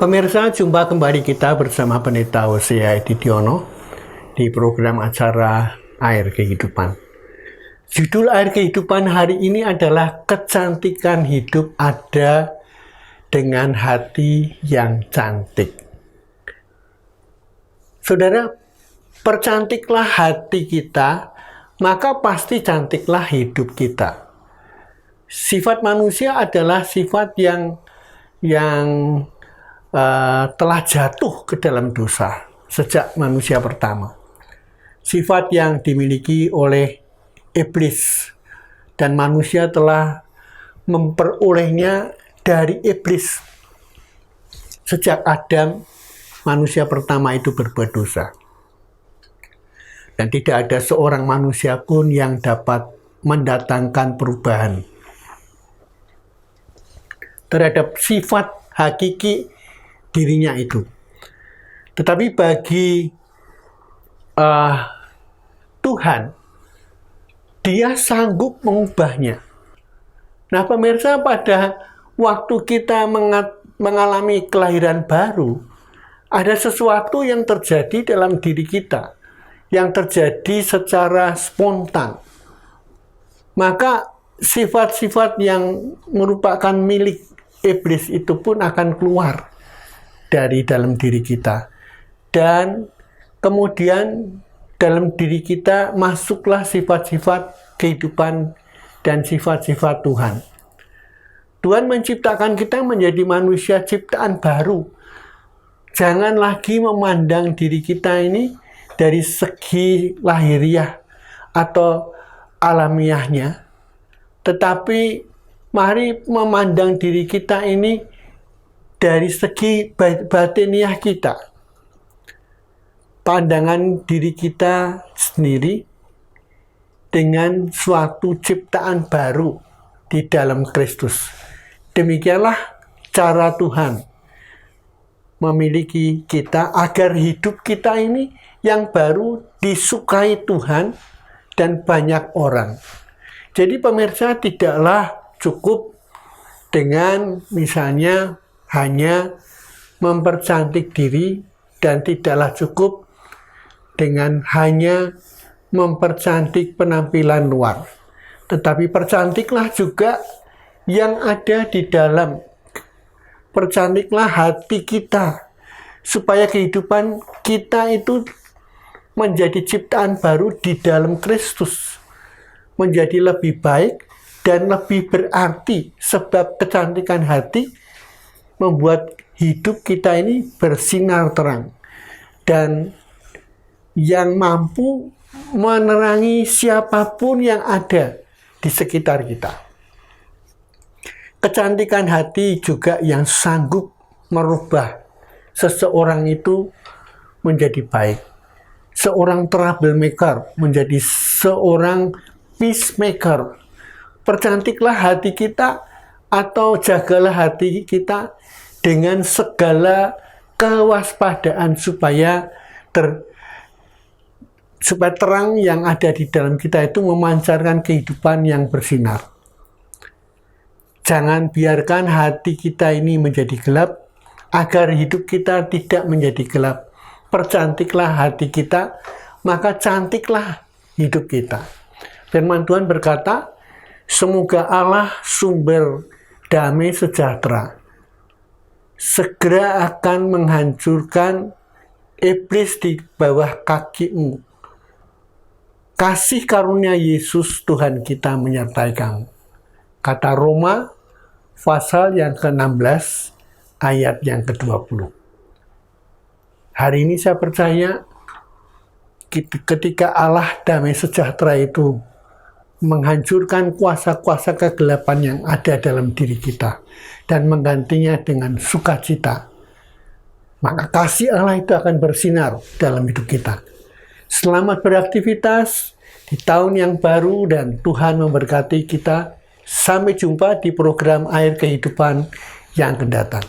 Pemirsa, jumpa kembali kita bersama Pendeta Hosea Edidiono di program acara Air Kehidupan. Judul Air Kehidupan hari ini adalah kecantikan hidup ada dengan hati yang cantik. Saudara, percantiklah hati kita, maka pasti cantiklah hidup kita. Sifat manusia adalah sifat yang telah jatuh ke dalam dosa sejak manusia pertama. Sifat yang dimiliki oleh iblis dan manusia telah memperolehnya dari iblis sejak Adam, manusia pertama itu berbuat dosa. Dan tidak ada seorang manusia pun yang dapat mendatangkan perubahan terhadap sifat hakiki dirinya itu. Tetapi bagi Tuhan, Dia sanggup mengubahnya. Nah, pemirsa, pada waktu kita mengalami kelahiran baru, ada sesuatu yang terjadi dalam diri kita, yang terjadi secara spontan. Maka sifat-sifat yang merupakan milik iblis itu pun akan keluar dari dalam diri kita, dan kemudian dalam diri kita masuklah sifat-sifat kehidupan dan sifat-sifat Tuhan. Tuhan menciptakan kita menjadi manusia ciptaan baru. Jangan lagi memandang diri kita ini dari segi lahiriah atau alamiahnya, tetapi mari memandang diri kita ini dari segi batiniah kita. Pandangan diri kita sendiri dengan suatu ciptaan baru di dalam Kristus. Demikianlah cara Tuhan memiliki kita agar hidup kita ini yang baru disukai Tuhan dan banyak orang. Jadi pemirsa, tidaklah cukup dengan misalnya hanya mempercantik diri, dan tidaklah cukup dengan hanya mempercantik penampilan luar. Tetapi percantiklah juga yang ada di dalam. Percantiklah hati kita, supaya kehidupan kita itu menjadi ciptaan baru di dalam Kristus, menjadi lebih baik dan lebih berarti, sebab kecantikan hati membuat hidup kita ini bersinar terang dan yang mampu menerangi siapapun yang ada di sekitar kita. Kecantikan hati juga yang sanggup merubah seseorang itu menjadi baik. Seorang troublemaker menjadi seorang peacemaker. Percantiklah hati kita, atau jagalah hati kita dengan segala kewaspadaan supaya terang yang ada di dalam kita itu memancarkan kehidupan yang bersinar. Jangan biarkan hati kita ini menjadi gelap, agar hidup kita tidak menjadi gelap. Percantiklah hati kita, maka cantiklah hidup kita. Firman Tuhan berkata, semoga Allah sumber damai sejahtera segera akan menghancurkan iblis di bawah kakimu. Kasih karunia Yesus Tuhan kita menyertai kamu. Kata Roma pasal yang ke-16 ayat yang ke-20. Hari ini saya percaya ketika Allah damai sejahtera itu menghancurkan kuasa-kuasa kegelapan yang ada dalam diri kita dan menggantinya dengan sukacita, maka kasih Allah itu akan bersinar dalam hidup kita. Selamat beraktivitas di tahun yang baru dan Tuhan memberkati kita. Sampai jumpa di program Air Kehidupan yang akan datang.